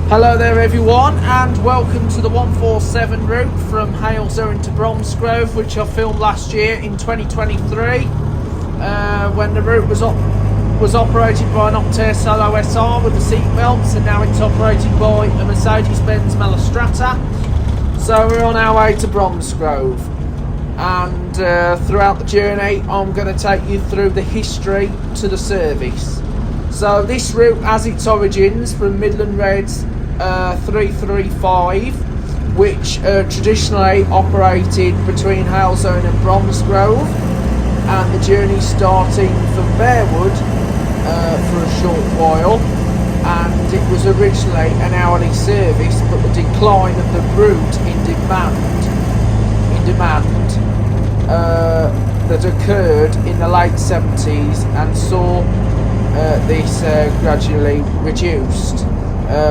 Hello there everyone, and welcome to the 147 route from Halesowen to Bromsgrove, which I filmed last year in 2023 when the route was operated by an Optare Solo SR with the seat belts, and now it's operated by a Mercedes-Benz Melostrata. So we're on our way to Bromsgrove, and throughout the journey I'm going to take you through the history to the service. So this route has its origins from Midland Red's 335, which traditionally operated between Halesowen and Bromsgrove, and the journey starting from Bearwood for a short while, and it was originally an hourly service, but the decline of the route in demand that occurred in the late 70s and saw this gradually reduced,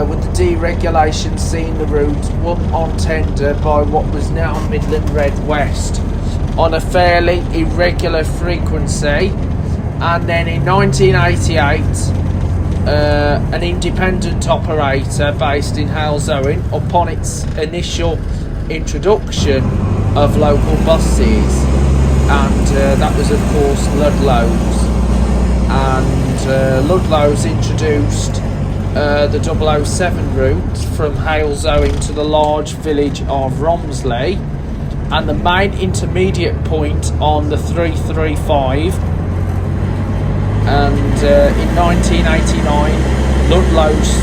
with the deregulation seeing the route won on tender by what was now Midland Red West on a fairly irregular frequency. And then in 1988 an independent operator based in Halesowen, upon its initial introduction of local buses, and that was of course Ludlow's, and Ludlow's introduced the 007 route from Halesowen to the large village of Romsley, and the main intermediate point on the 335. And in 1989 Ludlow's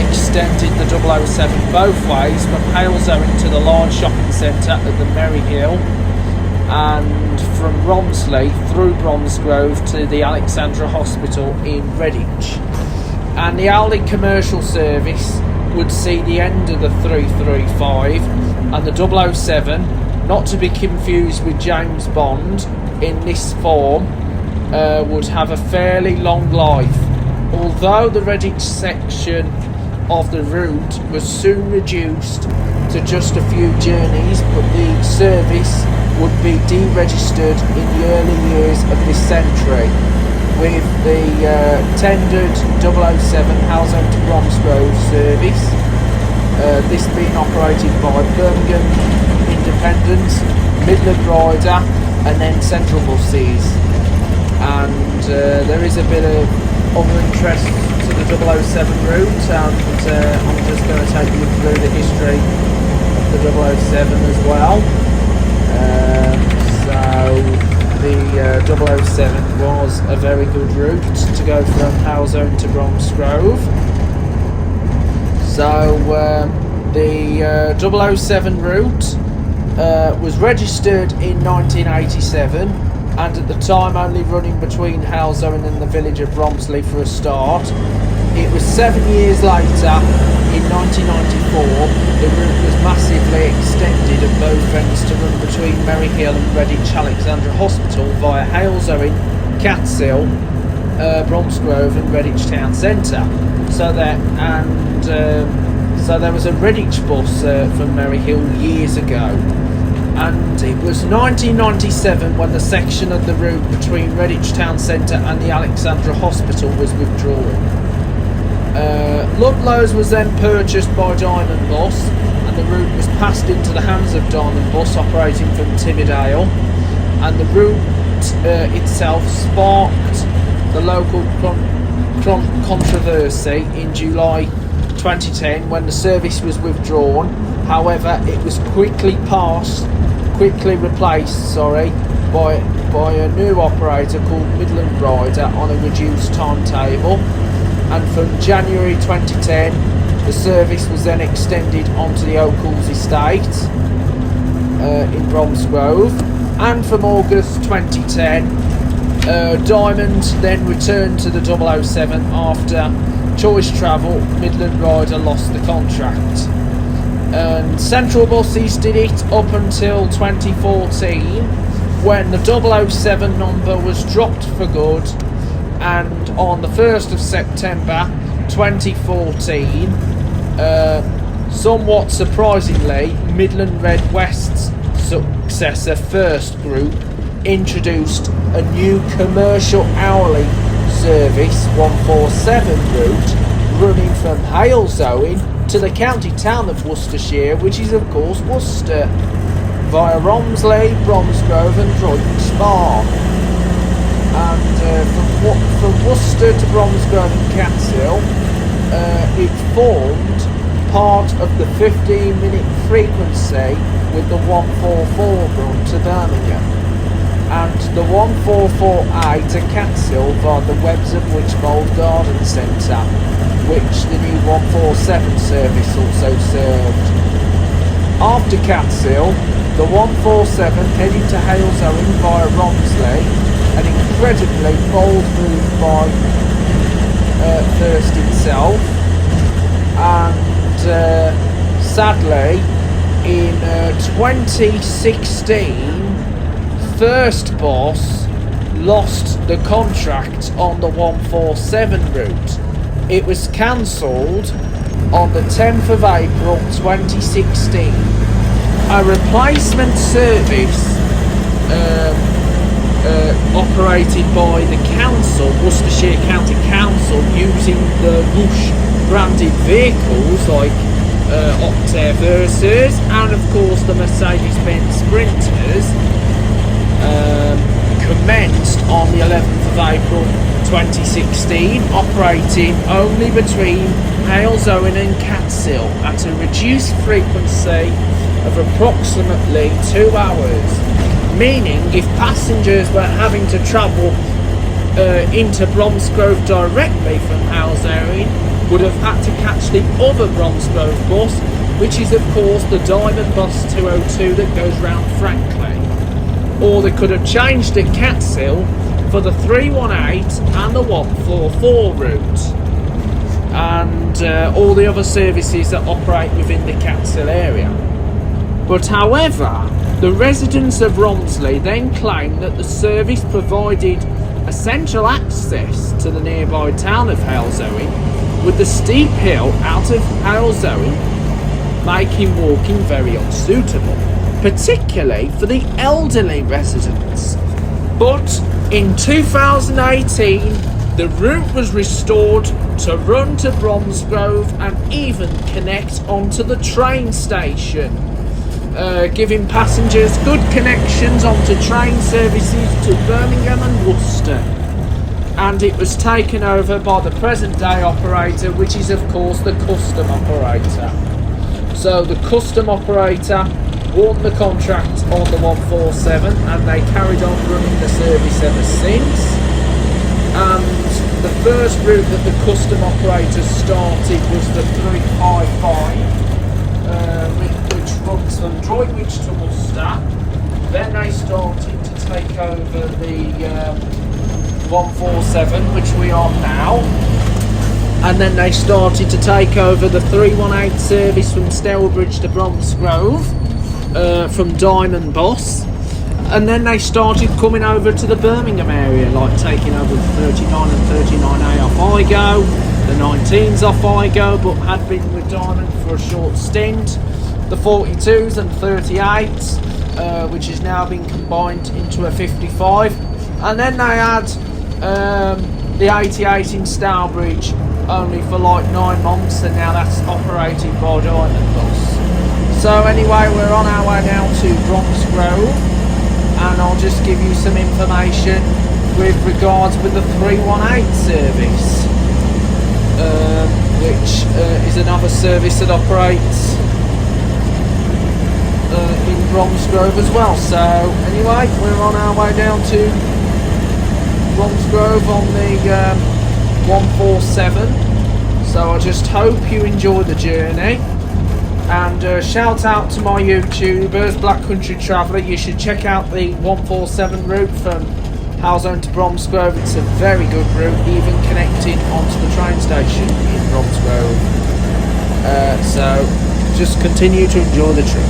extended the 007 both ways from Halesowen to the large shopping centre at the Maryhill, and from Romsley through Bromsgrove to the Alexandra Hospital in Redditch. And the hourly commercial service would see the end of the 335, and the 007, not to be confused with James Bond in this form, would have a fairly long life, although the Redditch section of the route was soon reduced to just a few journeys, but the service would be deregistered in the early years of this century, with the tendered 007 Halesowen to Bromsgrove service, this being operated by Birmingham Independent, Midland Rider, and then Central Buses. And there is a bit of other interest to the 007 route, and I'm just going to take you through the history of the 007 as well. So the 007 was a very good route to go from Halesowen to Bromsgrove. So the 007 route was registered in 1987, and at the time only running between Halesowen and the village of Romsley for a start. It was 7 years later, in 1994, the route was massively extended at both ends to run between Maryhill and Redditch Alexandra Hospital via Halesowen, Catsill, Bromsgrove and Redditch Town Centre. So there was a Redditch bus from Maryhill years ago. And it was 1997 when the section of the route between Redditch Town Centre and the Alexandra Hospital was withdrawn. Ludlow's was then purchased by Diamond Bus, and the route was passed into the hands of Diamond Bus operating from Timmerdale, and the route itself sparked the local controversy in July 2010 when the service was withdrawn. However, it was quickly replaced by a new operator called Midland Rider on a reduced timetable, and from January 2010 the service was then extended onto the O'Cool's estate in Bromsgrove, and from August 2010 Diamond then returned to the 007 after Choice Travel Midland Rider lost the contract. And Central Buses did it up until 2014, when the 007 number was dropped for good, and on the 1st of September 2014, somewhat surprisingly, Midland Red West's successor First Group introduced a new commercial hourly service 147 route running from Halesowen to the county town of Worcestershire, which is of course Worcester, via Romsley, Bromsgrove and Droitwich Spa. And from Worcester to Bromsgrove and Catshill, it formed part of the 15-minute frequency with the 144 run to Birmingham, and the 144A to Catshill via the Webs of Wychbold Garden Centre, which the new 147 service also served. After Catshill, the 147 headed to Halesowen via Romsley, an incredibly bold move by Thirst itself, and sadly in 2016 First Boss lost the contract on the 147 route. It was cancelled on the 10th of April 2016. A replacement service operated by the council, Worcestershire County Council, using the Rush branded vehicles like Optare Versas and of course the Mercedes-Benz Sprinters, commenced on the 11th of April 2016, operating only between Halesowen and Catshill at a reduced frequency of approximately 2 hours, meaning if passengers were having to travel into Bromsgrove directly from Halesowen, would have had to catch the other Bromsgrove bus, which is of course the Diamond Bus 202 that goes round Franklin. Or they could have changed at Catshill for the 318 and the 144 route, and all the other services that operate within the Catshill area. But however, the residents of Romsley then claimed that the service provided essential access to the nearby town of Halesowen, with the steep hill out of Halesowen making walking very unsuitable, particularly for the elderly residents. But in 2018, the route was restored to run to Bromsgrove and even connect onto the train station, giving passengers good connections onto train services to Birmingham and Worcester. And it was taken over by the present day operator, which is of course the custom operator. So the custom operator won the contract on the 147 and they carried on running the service ever since. And the first route that the custom operator started was the 355, which runs from Droitwich to Worcester. Then they started to take over the 147, which we are now, and then they started to take over the 318 service from Stalybridge to Bromsgrove from Diamond Bus, and then they started coming over to the Birmingham area, like taking over the 39 and 39A off IGO, the 19s off IGO, but had been with Diamond for a short stint, the 42s and 38s, which has now been combined into a 55, and then they had the 88 in Stalybridge only for like 9 months, and now that's operated by Diamond Bus. So anyway, we're on our way now to Bromsgrove, and I'll just give you some information with regards with the 318 service, which is another service that operates in Bromsgrove as well. So anyway, we're on our way down to Bromsgrove on the 147, so I just hope you enjoy the journey, and shout out to my YouTubers, Black Country Traveller. You should check out the 147 route from Halesowen to Bromsgrove. It's a very good route, even connecting onto the train station in Bromsgrove, so just continue to enjoy the trip.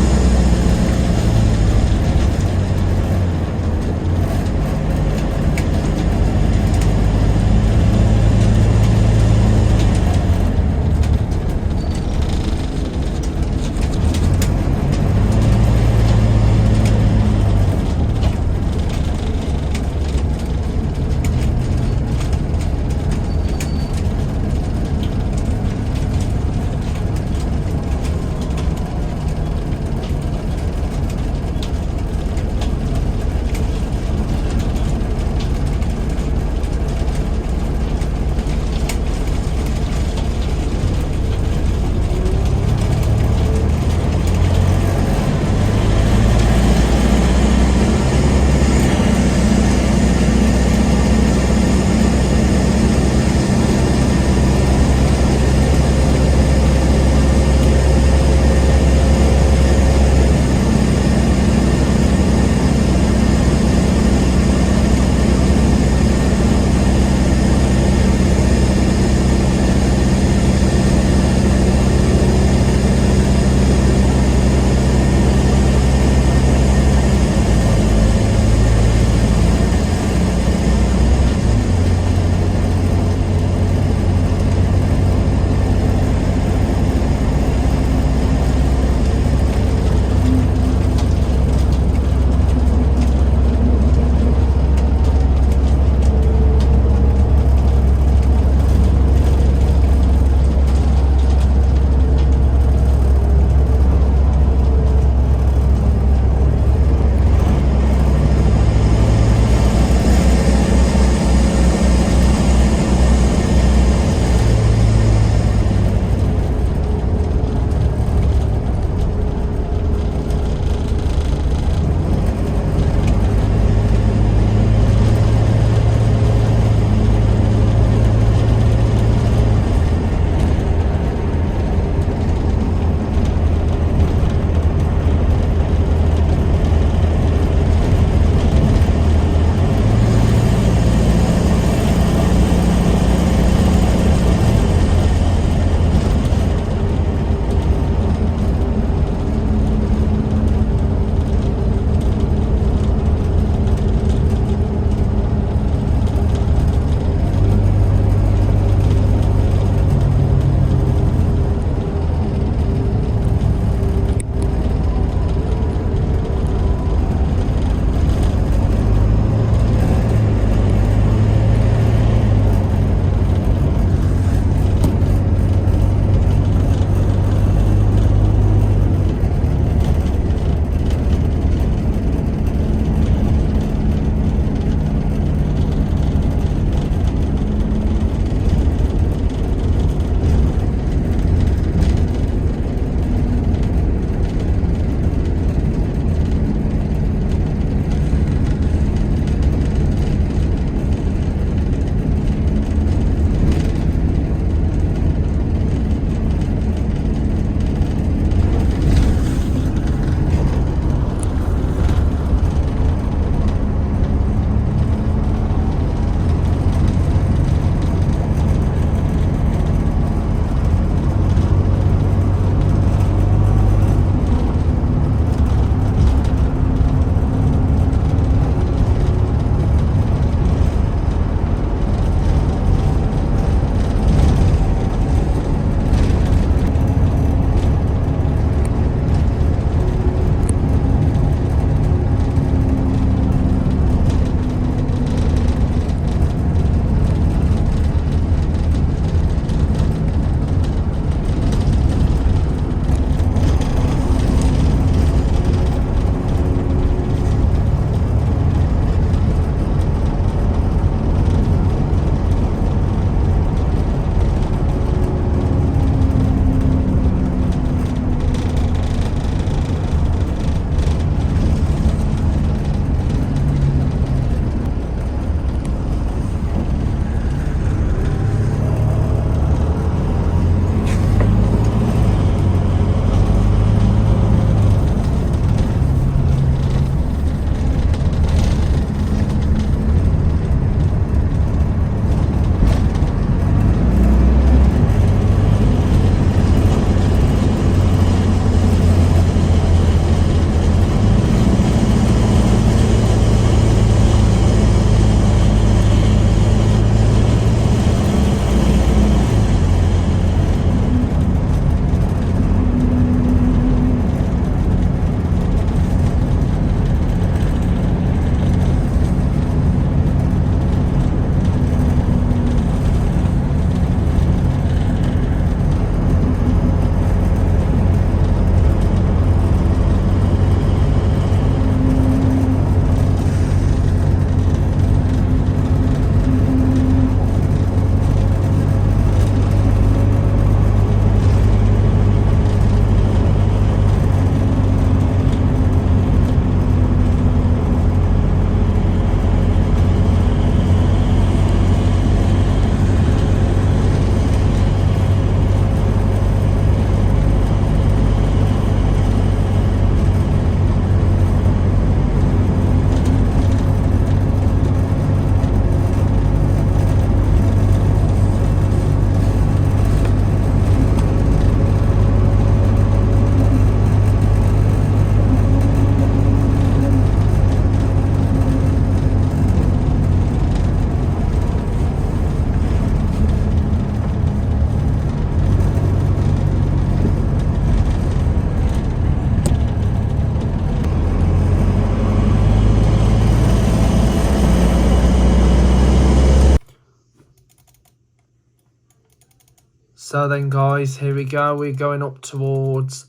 So then guys, here we go, we're going up towards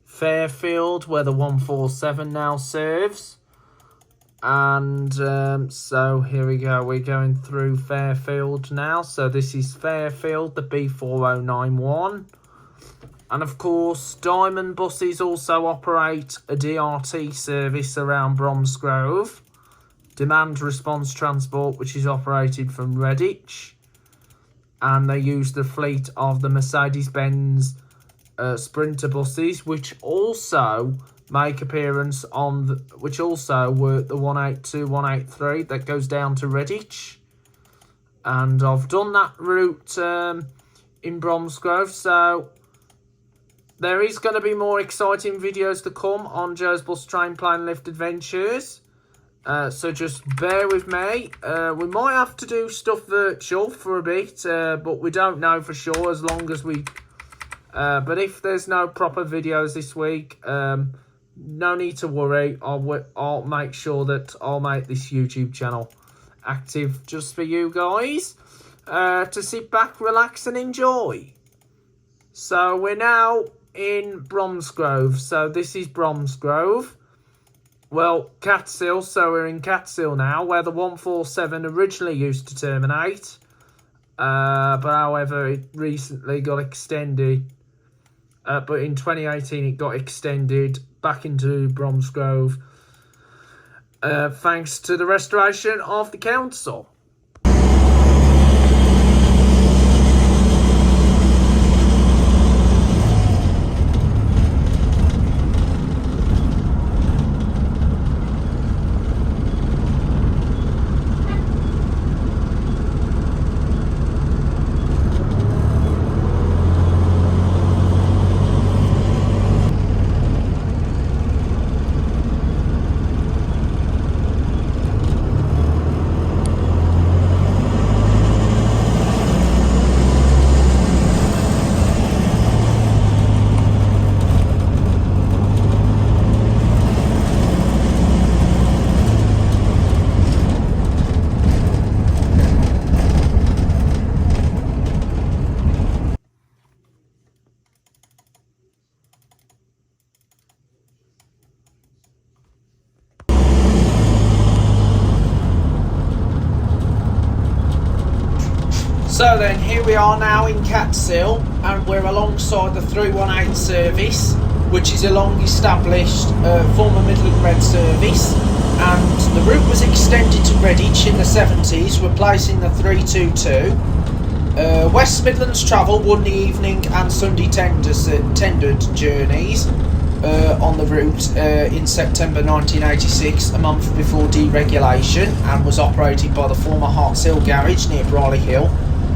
Fairfield, where the 147 now serves. And so here we go, we're going through Fairfield now. So this is Fairfield, the B4091. And of course, Diamond buses also operate a DRT service around Bromsgrove. Demand Response Transport, which is operated from Redditch. And they use the fleet of the Mercedes-Benz Sprinter buses, which also make appearance on which also work the 182, 183 that goes down to Redditch. And I've done that route in Bromsgrove, so there is going to be more exciting videos to come on Joe's Bus Train Plane Lift Adventures. So just bear with me. We might have to do stuff virtual for a bit, but we don't know for sure as long as we... but if there's no proper videos this week, no need to worry. I'll make sure that I'll make this YouTube channel active just for you guys to sit back, relax and enjoy. So we're now in Bromsgrove. So this is Bromsgrove. Well, Catshill, so we're in Catshill now, where the 147 originally used to terminate. But however, it recently got extended. But in 2018, it got extended back into Bromsgrove, thanks to the restoration of the council. So then, here we are now in Catshill, and we're alongside the 318 service, which is a long-established former Midland Red service, and the route was extended to Redditch in the 70s, replacing the 322. West Midlands Travel won the evening and Sunday tendered journeys on the route in September 1986, a month before deregulation, and was operated by the former Harts Hill Garage near Briley Hill,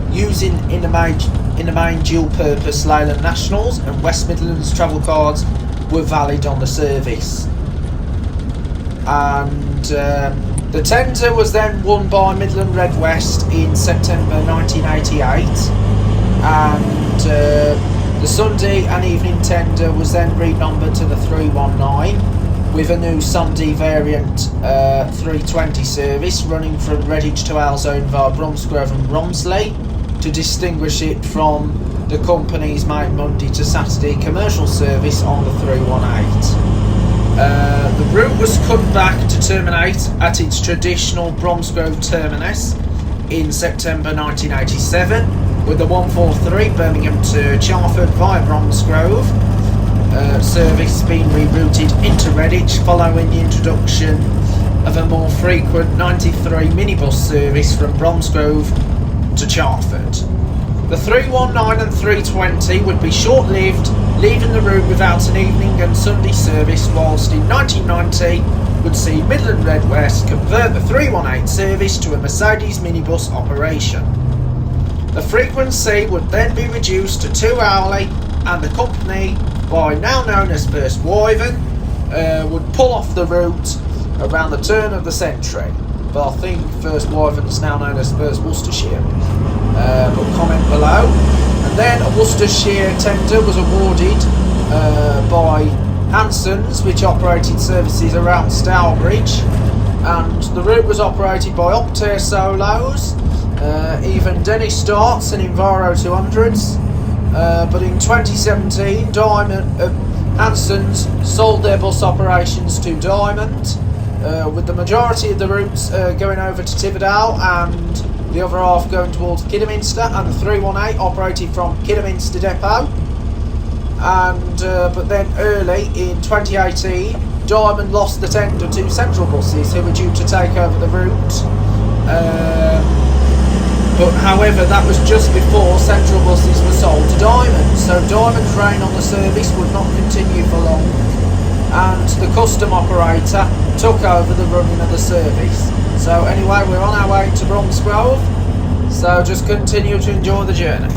using in the main dual-purpose Leyland Nationals, and West Midlands travel cards were valid on the service. And the tender was then won by Midland Red West in September 1988, and the Sunday and evening tender was then renumbered to the 319 with a new Sunday variant 320 service running from Redditch to Alzone via Bromsgrove and Romsley, to distinguish it from the company's main Monday to Saturday commercial service on the 318. The route was cut back to terminate at its traditional Bromsgrove terminus in September 1987, with the 143 Birmingham to Charford via Bromsgrove service being rerouted into Redditch following the introduction of a more frequent 93 minibus service from Bromsgrove to Charford. The 319 and 320 would be short-lived, leaving the route without an evening and Sunday service, whilst in 1990 would see Midland Red West convert the 318 service to a Mercedes minibus operation. The frequency would then be reduced to 2 hourly, and the company, by now known as First Wyvern, would pull off the route around the turn of the century. But I think First Wyvern is now known as First Worcestershire. But comment below. And then a Worcestershire tender was awarded by Hanson's, which operated services around Stourbridge, and the route was operated by Optare Solos, Even Dennis Starts and Enviro 200s. But in 2017, Hanson's sold their bus operations to Diamond, with the majority of the routes going over to Tividale and the other half going towards Kidderminster, and the 318 operated from Kidderminster Depot. And but then early in 2018, Diamond lost the tender to Central Buses, who were due to take over the route. But however, that was just before Central Buses were sold to Diamond, so Diamond's reign on the service would not continue for long, and the custom operator took over the running of the service. So anyway, we're on our way to Bromsgrove, so just continue to enjoy the journey.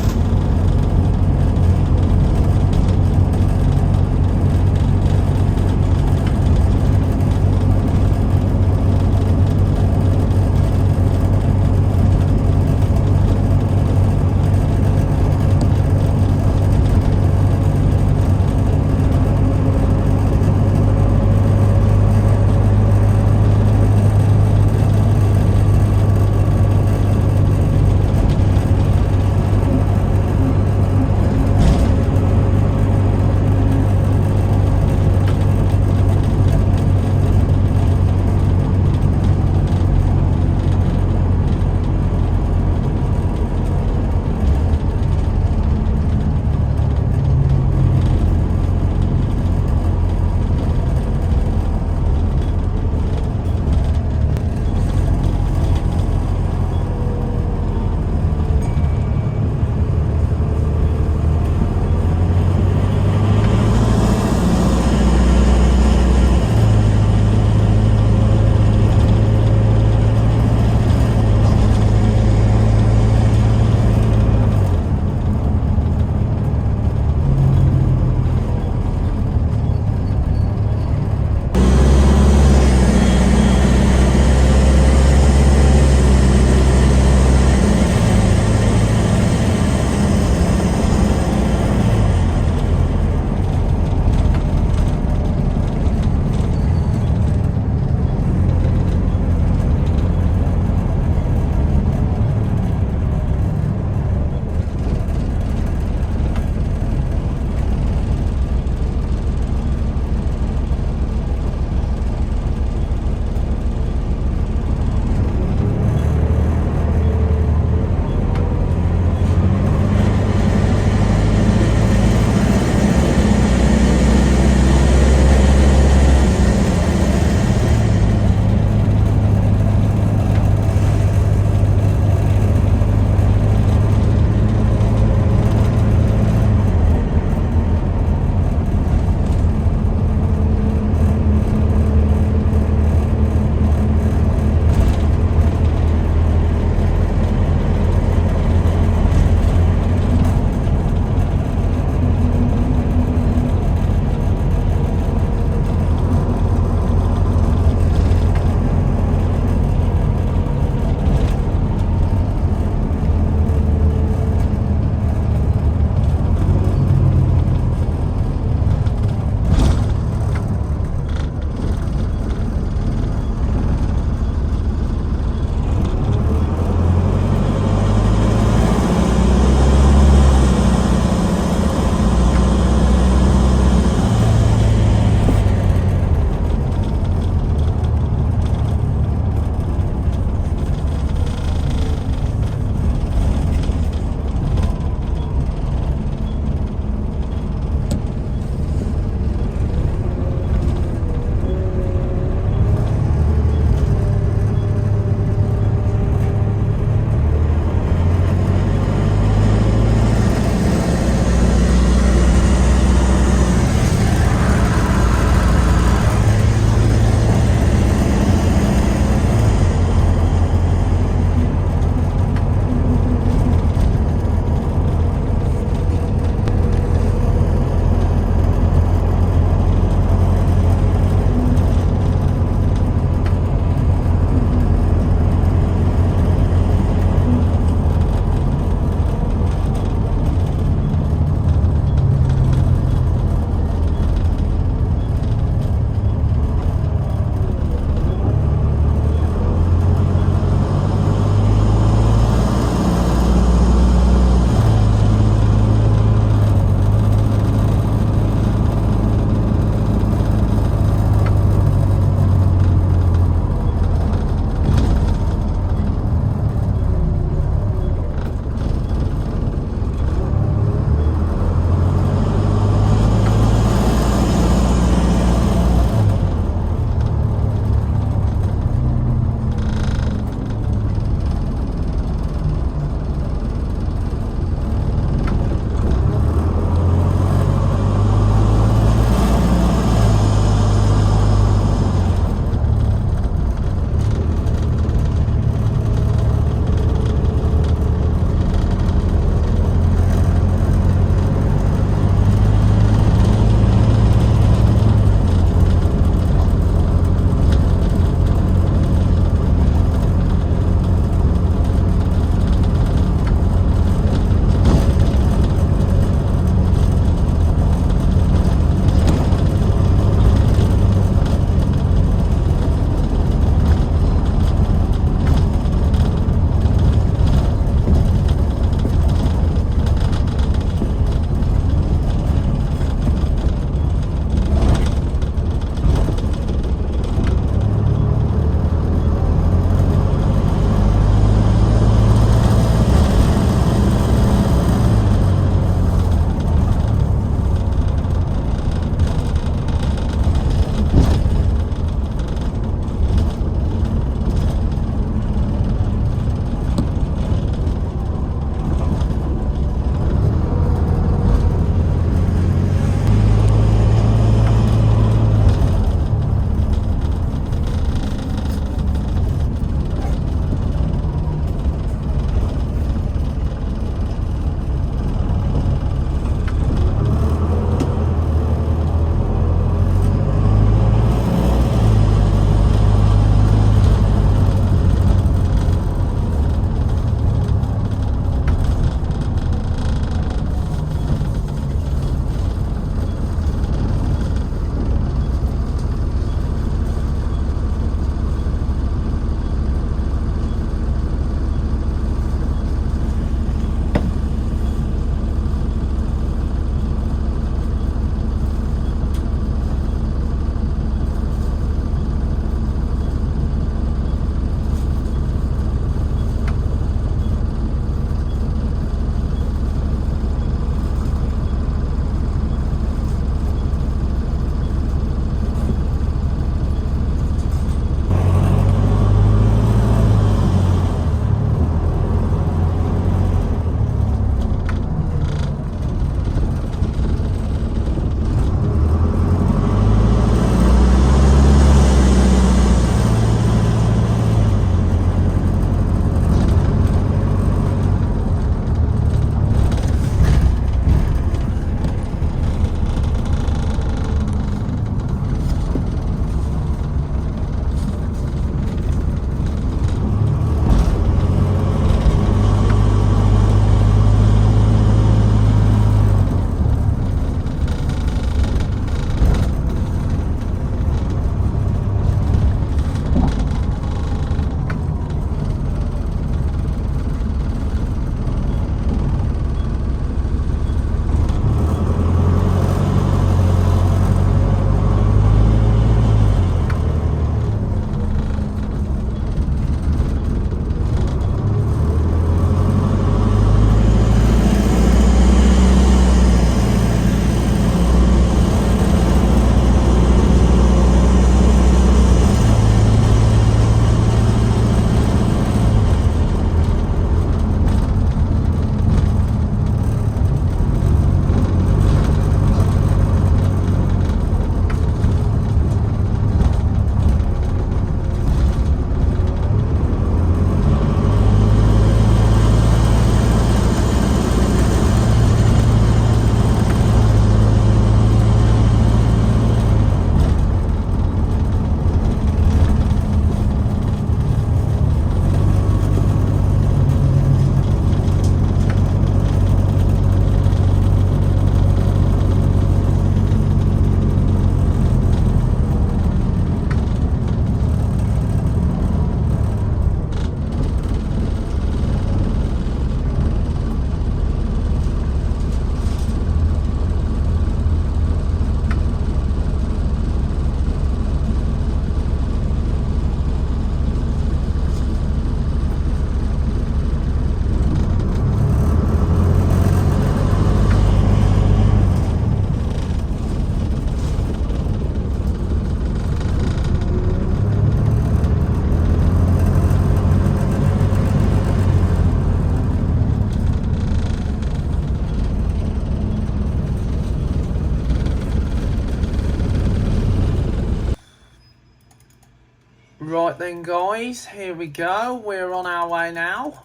Right then, guys, here we go. We're on our way now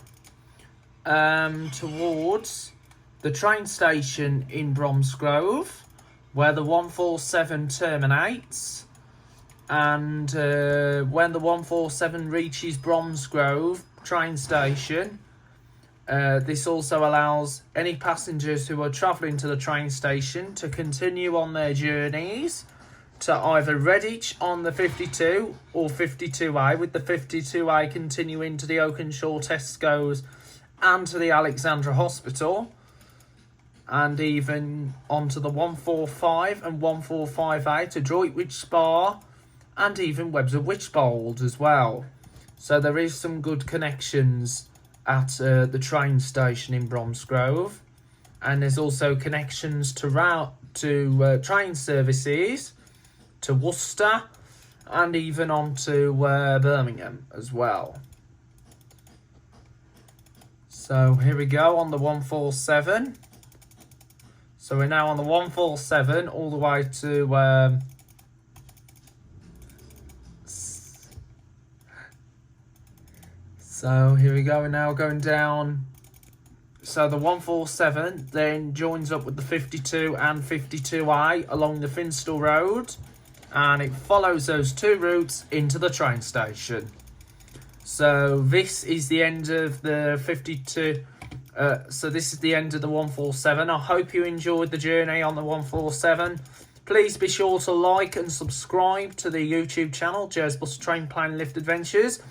towards the train station in Bromsgrove, where the 147 terminates. And when the 147 reaches Bromsgrove train station, this also allows any passengers who are travelling to the train station to continue on their journeys to either Redditch on the 52 or 52A, with the 52A continuing to the Oakenshaw Tesco's and to the Alexandra Hospital, and even onto the 145 and 145A to Droitwich Spa and even Webster Witchbold as well. So there is some good connections at the train station in Bromsgrove, and there's also connections to train services to Worcester and even on to Birmingham as well. So here we go on the 147. So we're now on the 147 all the way to so here we go, we're now going down. So the 147 then joins up with the 52 and 52A along the Finstall Road, and it follows those two routes into the train station. So this is the end of the 52. So this is the end of the 147. I hope you enjoyed the journey on the 147. Please be sure to like and subscribe to the YouTube channel, Joe's Bus Train Plane Lift Adventures.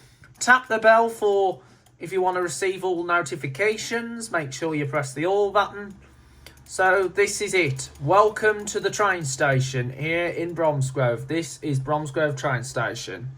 Tap the bell for if you want to receive all notifications. Make sure you press the all button. So this is it. Welcome to the train station here in Bromsgrove. This is Bromsgrove train station.